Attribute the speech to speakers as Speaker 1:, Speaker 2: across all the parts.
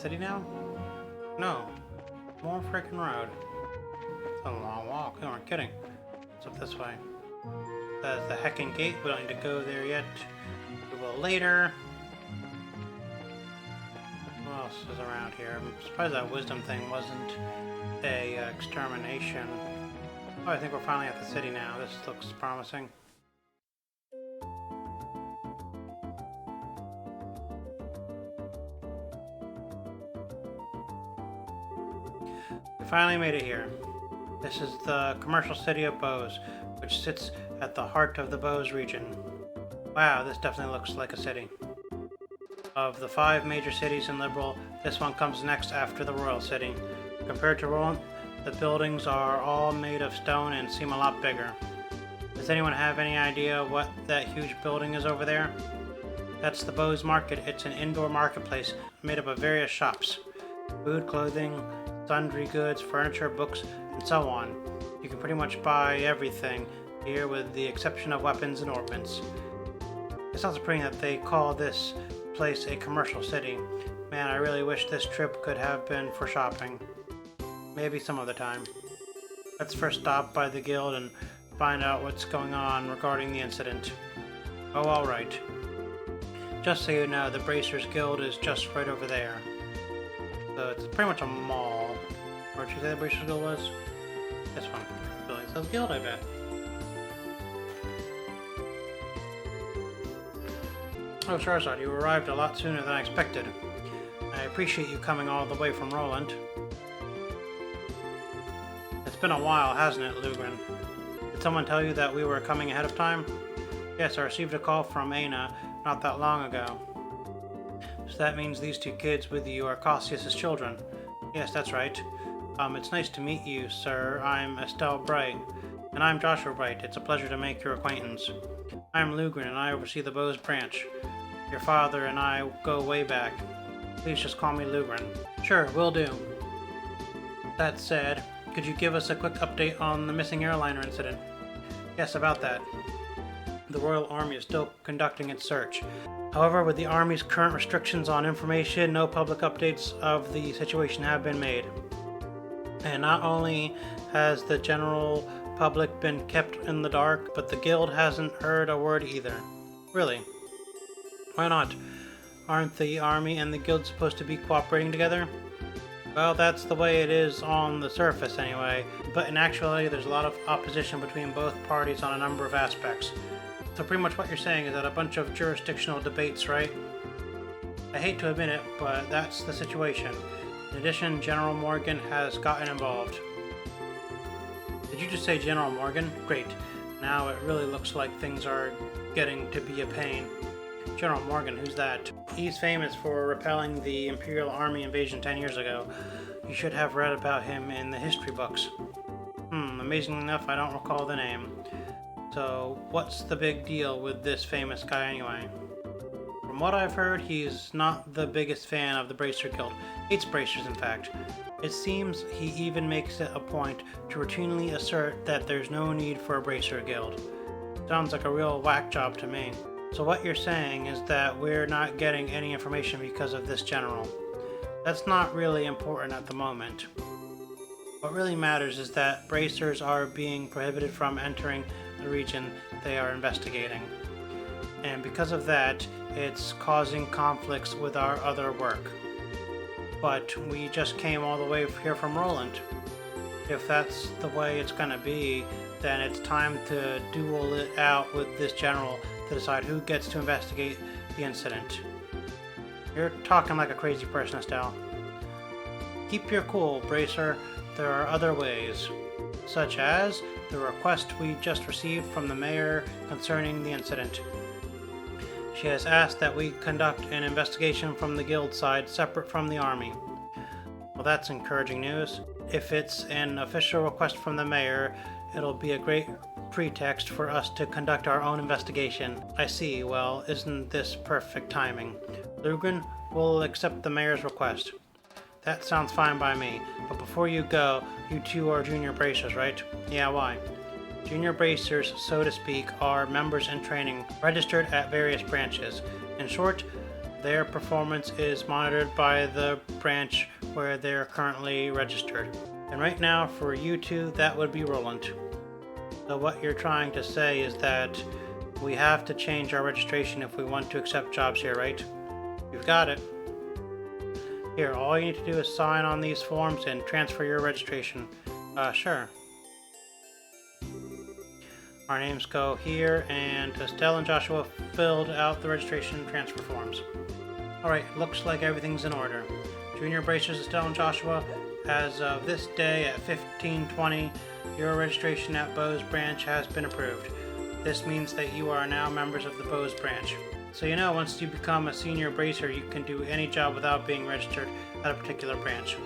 Speaker 1: city now? No. More freaking road. It's a long walk. You aren't kidding. It's up this way. That's the heckin' gate. We don't need to go there yet. We will later. What else is around here? I'm surprised that wisdom thing wasn't a extermination. Oh, I think we're finally at the city now. This looks promising. We finally made it here. This is the commercial city of Bose, which sits at the heart of the Bose region. Wow, this definitely looks like a city. Of the 5 major cities in Liberal, this one comes next after the Royal City. Compared to Roland, the buildings are all made of stone and seem a lot bigger. Does anyone have any idea what that huge building is over there? That's the Bose Market. It's an indoor marketplace made up of various shops. Food, clothing, sundry goods, furniture, books, and so on. You can pretty much buy everything here with the exception of weapons and ornaments. It sounds pretty that they call this place a commercial city. Man, I really wish this trip could have been for shopping. Maybe some other time. Let's first stop by the guild and find out what's going on regarding the incident. Oh, alright. Just so you know, the Bracers Guild is just right over there. So it's pretty much a mall. Where'd you say the Bracers Guild was? This one. Building says guild, I bet. Oh, Charizard, you arrived a lot sooner than I expected. I appreciate you coming all the way from Roland. It's been a while, hasn't it, Lugan? Did someone tell you that we were coming ahead of time? Yes, I received a call from Aina not that long ago. So that means these 2 kids with you are Cassius's children. Yes, that's right. It's nice to meet you, sir. I'm Estelle Bright. And I'm Joshua Bright. It's a pleasure to make your acquaintance. I'm Lugan, and I oversee the Bose branch. Your father and I go way back. Please just call me Lugan. Sure, will do. That said, could you give us a quick update on the missing airliner incident? Yes, about that. The Royal Army is still conducting its search. However, with the Army's current restrictions on information, no public updates of the situation have been made. And not only has the general public been kept in the dark, but the Guild hasn't heard a word either. Really? Why not? Aren't the Army and the Guild supposed to be cooperating together? Well, that's the way it is on the surface anyway, but in actuality there's a lot of opposition between both parties on a number of aspects. So pretty much what you're saying is that a bunch of jurisdictional debates, right? I hate to admit it, but that's the situation. In addition, General Morgan has gotten involved. Did you just say General Morgan? Great. Now it really looks like things are getting to be a pain. General Morgan, who's that? He's famous for repelling the Imperial Army invasion 10 years ago. You should have read about him in the history books. Amazingly enough, I don't recall the name. So, what's the big deal with this famous guy anyway? From what I've heard, he's not the biggest fan of the Bracer Guild. Hates Bracers, in fact. It seems he even makes it a point to routinely assert that there's no need for a Bracer Guild. Sounds like a real whack job to me. So what you're saying is that we're not getting any information because of this general. That's not really important at the moment. What really matters is that Bracers are being prohibited from entering the region they are investigating. And because of that, it's causing conflicts with our other work. But we just came all the way here from Roland. If that's the way it's gonna be, then it's time to duel it out with this general to decide who gets to investigate the incident. You're talking like a crazy person, Estelle. Keep your cool, Bracer. There are other ways, such as the request we just received from the mayor concerning the incident. She has asked that we conduct an investigation from the guild side separate from the army. Well, that's encouraging news. If it's an official request from the mayor, it'll be a great pretext for us to conduct our own investigation. I see. Well, isn't this perfect timing? Lugan will accept the mayor's request. That sounds fine by me, but before you go, you 2 are junior bracers, right? Yeah, why? Junior bracers, so to speak, are members in training, registered at various branches. In short, Their performance is monitored by the branch where they're currently registered. And right now, for you two, that would be Roland. So what you're trying to say is that we have to change our registration if we want to accept jobs here, right? You've got it. Here, all you need to do is sign on these forms and transfer your registration. Sure. Our names go here, and Estelle and Joshua filled out the registration transfer forms. Alright, looks like everything's in order. Junior Bracers, Estelle and Joshua, as of this day at 15:20, your registration at Bose branch has been approved. This means that you are now members of the Bose branch. So you know, once you become a senior bracer, you can do any job without being registered at a particular branch.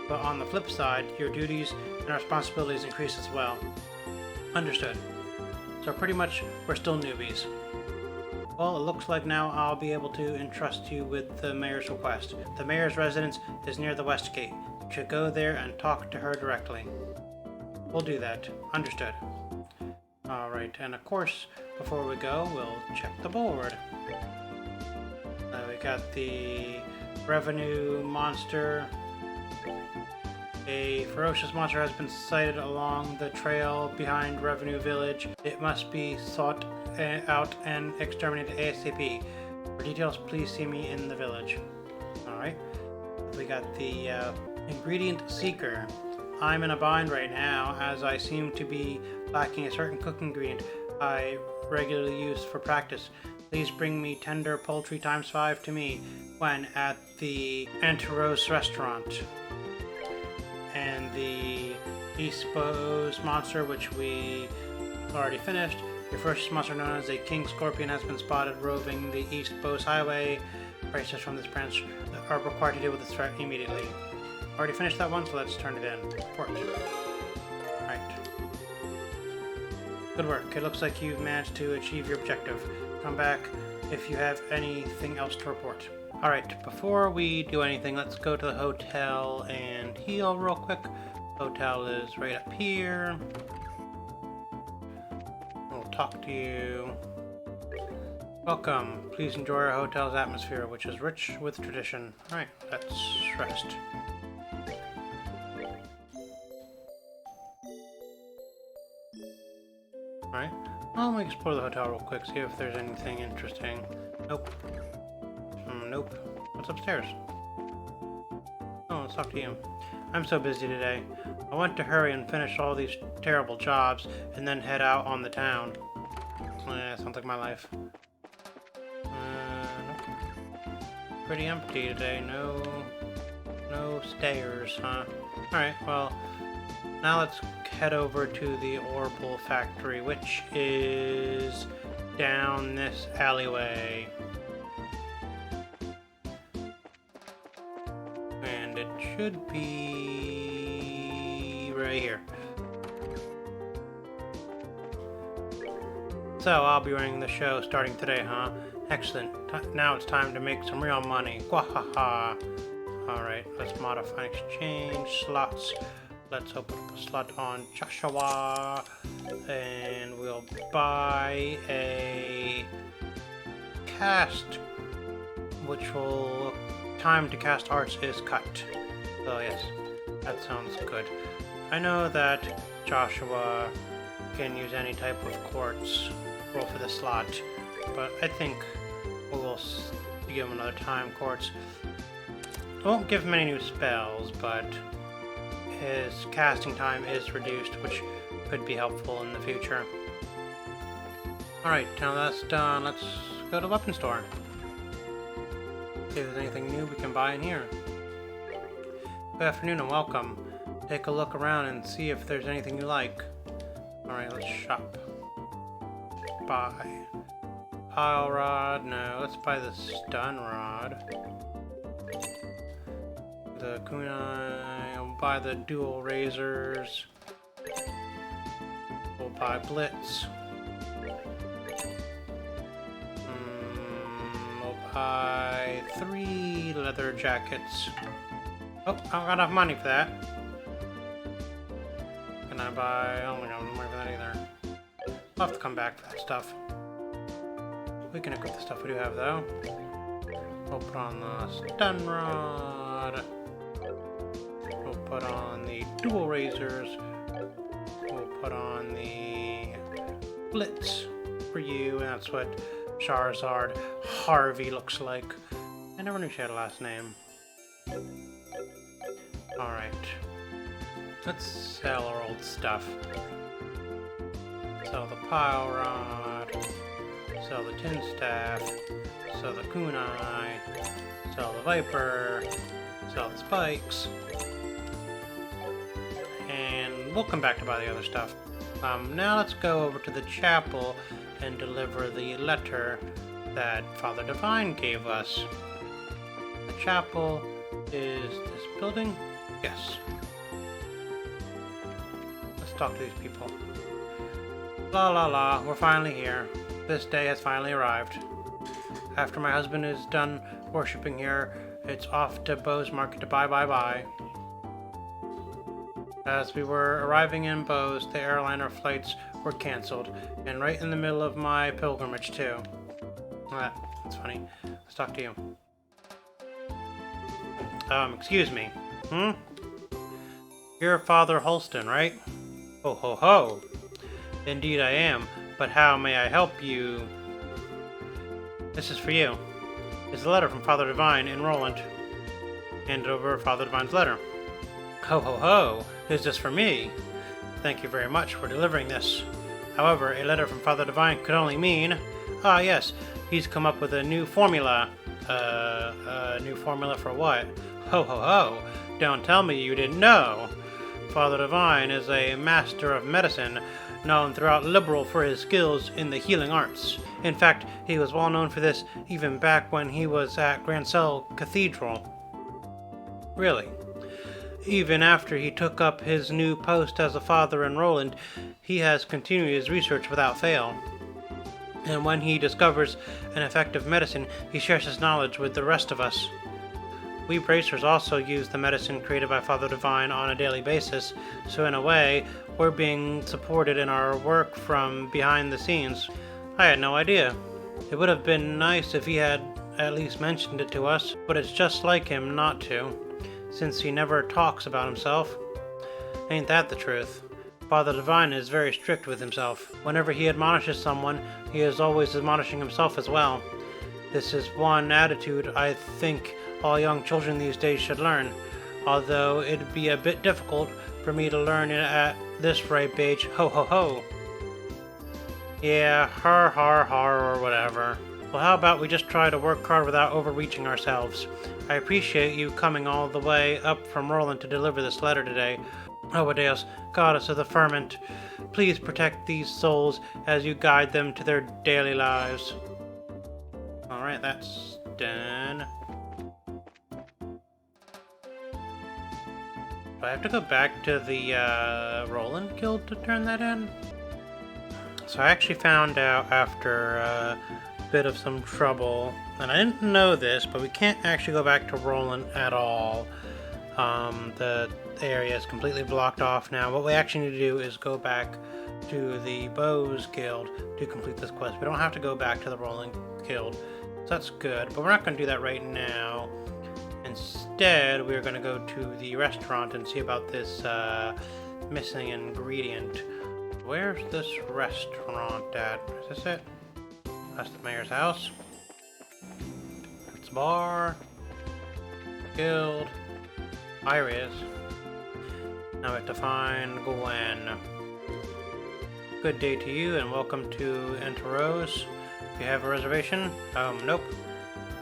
Speaker 1: But on the flip side, your duties and responsibilities increase as well. Understood. So pretty much, we're still newbies. Well, it looks like now I'll be able to entrust you with the mayor's request. The mayor's residence is near the west gate. You should go there and talk to her directly. We'll do that. Understood. Alright, and of course, before we go, we'll check the board. We got the revenue monster. A ferocious monster has been sighted along the trail behind Revenue Village. It must be sought out and exterminated ASAP. For details, please see me in the village. Alright. We got the ingredient seeker. I'm in a bind right now, as I seem to be lacking a certain cooking ingredient I regularly use for practice. Please bring me tender poultry ×5 to me when at the Anteros restaurant. And the East Bose monster, which we already finished. Your first monster, known as a King Scorpion, has been spotted roving the East Bose Highway. Racers from this branch are required to deal with this threat immediately. Already finished that one, so let's turn it in. Report. Alright. Good work. It looks like you've managed to achieve your objective. Come back if you have anything else to report. Alright, before we do anything, let's go to the hotel and heal real quick. Hotel is right up here. We'll talk to you. Welcome. Please enjoy our hotel's atmosphere, which is rich with tradition. Alright, let's rest. Alright, well, let me explore the hotel real quick, see if there's anything interesting. Nope. Nope. What's upstairs? Oh, let's talk to you. I'm so busy today. I want to hurry and finish all these terrible jobs and then head out on the town. Sounds like my life. Nope. Pretty empty today. No stairs, huh? Alright, well, now let's head over to the Orbital factory, which is down this alleyway. And it should be right here. So I'll be running the show starting today, huh? Excellent. Now it's time to make some real money. Gwahaha. Alright, let's modify and exchange slots. Let's open up a slot on Joshua. And we'll buy a cast, which will... Time to cast arts is cut. So yes, that sounds good. I know that Joshua can use any type of quartz roll for the slot, but I think we'll give him another time quartz. Won't give him any new spells, but his casting time is reduced, which could be helpful in the future. Alright, now that's done, let's go to the weapon store. See if there's anything new we can buy in here. Good afternoon and welcome. Take a look around and see if there's anything you like. Alright, let's shop. Buy. Pile rod, no, let's buy the stun rod. The kunai, I'll buy the dual razors. We'll buy blitz. Buy 3 leather jackets. Oh, I don't got enough money for that. Can I buy... I don't think I have enough money for that either. I'll have to come back for that stuff. We can equip the stuff we do have, though. We'll put on the stun rod. We'll put on the dual razors. We'll put on the blitz for you. And that's what Charizard Harvey looks like. I never knew she had a last name. Alright. Let's sell our old stuff. Sell the Pile Rod. Sell the Tin Staff. Sell the Kunai. Sell the Viper. Sell the Spikes. And we'll come back to buy the other stuff. Now let's go over to the chapel and deliver the letter that Father Divine gave us. The chapel is this building? Yes. Let's talk to these people. La la la, we're finally here. This day has finally arrived. After my husband is done worshipping here, it's off to Bose Market to buy. As we were arriving in Bose, the airliner flights were cancelled, and right in the middle of my pilgrimage too. That's funny. Let's talk to you. Excuse me. You're Father Holston, right? Ho ho ho. Indeed I am, but how may I help you? This is for you. It's a letter from Father Divine in Roland. Handed over Father Divine's letter. Ho ho ho, is this for me? Thank you very much for delivering this. However, a letter from Father Divine could only mean... yes, he's come up with a new formula. A new formula for what? Ho ho ho, don't tell me you didn't know. Father Divine is a master of medicine, known throughout Liberal for his skills in the healing arts. In fact, he was well known for this even back when he was at Grancel Cathedral. Really? Even after he took up his new post as a father in Roland, he has continued his research without fail. And when he discovers an effective medicine, he shares his knowledge with the rest of us. We bracers also use the medicine created by Father Divine on a daily basis, so in a way, we're being supported in our work from behind the scenes. I had no idea. It would have been nice if he had at least mentioned it to us, but it's just like him not to, since he never talks about himself. Ain't that the truth? Father Divine is very strict with himself. Whenever he admonishes someone, he is always admonishing himself as well. This is one attitude I think all young children these days should learn, although it'd be a bit difficult for me to learn it at this ripe age. Ho ho ho. Yeah, har har har or whatever. Well, how about we just try to work hard without overreaching ourselves? I appreciate you coming all the way up from Roland to deliver this letter today. Owadeus, goddess of the ferment, please protect these souls as you guide them to their daily lives. Alright, that's done. Do I have to go back to the Roland Guild to turn that in? So I actually found out after a bit of some trouble, and I didn't know this, but we can't actually go back to Roland at all. The area is completely blocked off now. What we actually need to do is go back to the Bose Guild to complete this quest. We don't have to go back to the Roland Guild, so that's good, but we're not going to do that right now. Instead, we're going to go to the restaurant and see about this missing ingredient. Where's this restaurant at? Is this it? That's the mayor's house. It's a bar. Guild. Here it is. Now we have to find Gwen. Good day to you and welcome to Enteros. Do you have a reservation? Nope.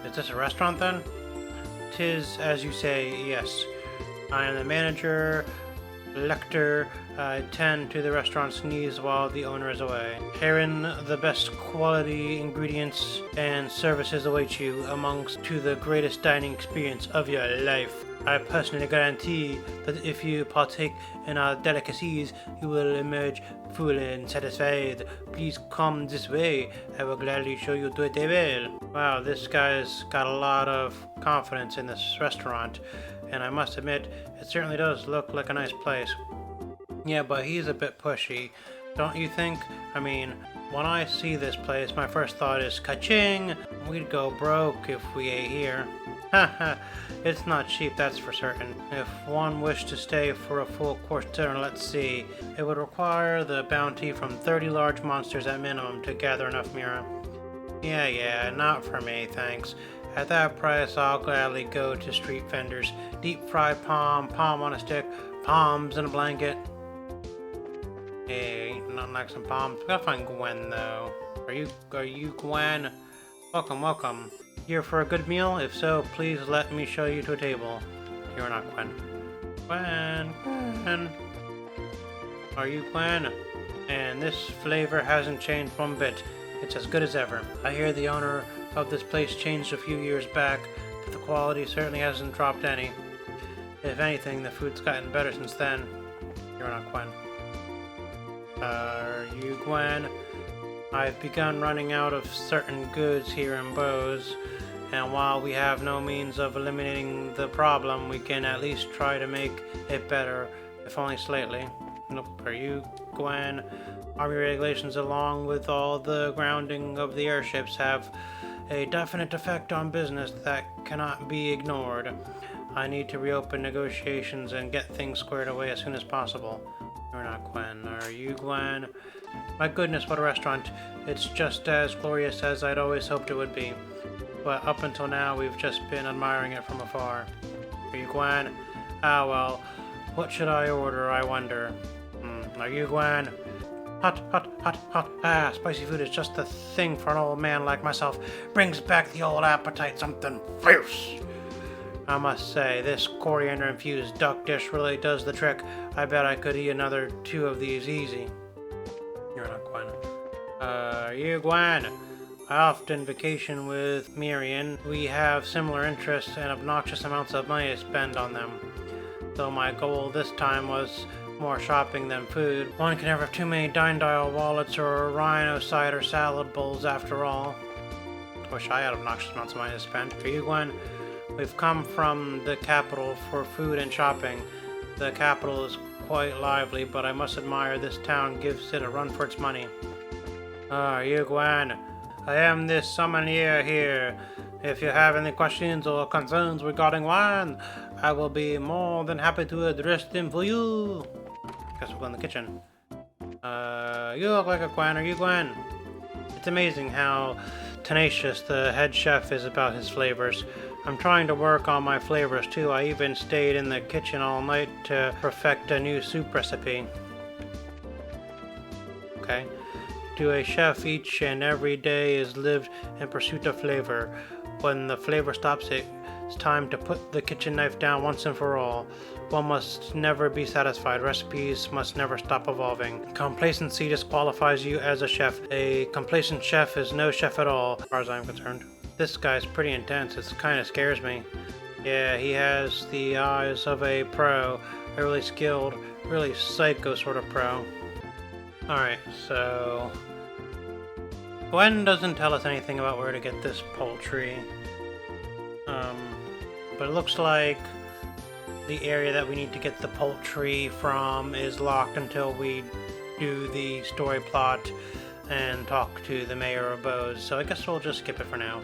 Speaker 1: Is this a restaurant then? 'Tis as you say, yes. I am the manager, Lecter. I tend to the restaurant's needs while the owner is away. Herein the best quality ingredients and services await you amongst to the greatest dining experience of your life. I personally guarantee that if you partake in our delicacies, you will emerge full and satisfied. Please come this way. I will gladly show you to a table. Wow, this guy's got a lot of confidence in this restaurant, and I must admit, it certainly does look like a nice place. Yeah, but he's a bit pushy, don't you think? I mean, When I see this place, my first thought is ka-ching! We'd go broke if we ate here. Haha, it's not cheap, that's for certain. If one wished to stay for a full course dinner, let's see, it would require the bounty from 30 large monsters at minimum to gather enough Mira. Yeah, not for me, thanks. At that price, I'll gladly go to street vendors. Deep fried palm on a stick, palms in a blanket. Hey, not like some palms. We gotta find Gwen though. Are you Gwen? Welcome. Here for a good meal? If so, please let me show you to a table. You're not Gwen. Gwen. Are you Gwen? And this flavor hasn't changed one bit. It's as good as ever. I hear the owner of this place changed a few years back, but the quality certainly hasn't dropped any. If anything, the food's gotten better since then. You're not Gwen. Are you Gwen? I've begun running out of certain goods here in Bose, and while we have no means of eliminating the problem, we can at least try to make it better, if only slightly. Nope. Are you Gwen? Army regulations, along with all the grounding of the airships, have a definite effect on business that cannot be ignored. I need to reopen negotiations and get things squared away as soon as possible. You're not Gwen. Are you Gwen? My goodness, what a restaurant. It's just as glorious as I'd always hoped it would be. But up until now, we've just been admiring it from afar. Are you Gwen? Ah, well, what should I order, I wonder? Are you Gwen? Hot. Ah, spicy food is just the thing for an old man like myself. Brings back the old appetite, something fierce. I must say, this coriander-infused duck dish really does the trick. I bet I could eat another 2 of these easy. You're not Gwen. You Gwen? I often vacation with Miriam. We have similar interests and obnoxious amounts of money to spend on them. Though my goal this time was more shopping than food. One can never have too many dime-dial wallets or rhino cider salad bowls after all. Wish I had obnoxious amounts of money to spend. Are you Gwen? We've come from the capital for food and shopping. The capital is quite lively, but I must admire this town gives it a run for its money. Are you Gwen? I am this sommelier here. If you have any questions or concerns regarding wine, I will be more than happy to address them for you. Guess we'll go in the kitchen. You look like a Gwen. Are you Gwen? It's amazing how tenacious the head chef is about his flavors. I'm trying to work on my flavors too. I even stayed in the kitchen all night to perfect a new soup recipe. Okay. To a chef, each and every day is lived in pursuit of flavor. When the flavor stops, it's time to put the kitchen knife down once and for all. One must never be satisfied. Recipes must never stop evolving. Complacency disqualifies you as a chef. A complacent chef is no chef at all, as far as I'm concerned. This guy's pretty intense. It kind of scares me. Yeah, he has the eyes of a pro. A really skilled, really psycho sort of pro. Alright, so Gwen doesn't tell us anything about where to get this poultry. But it looks like the area that we need to get the poultry from is locked until we do the story plot and talk to the mayor of Bose. So I guess we'll just skip it for now.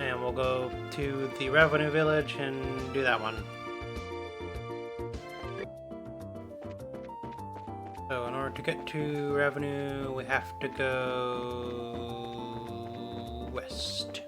Speaker 1: And we'll go to the revenue village and do that one. So in order to get to revenue, we have to go west.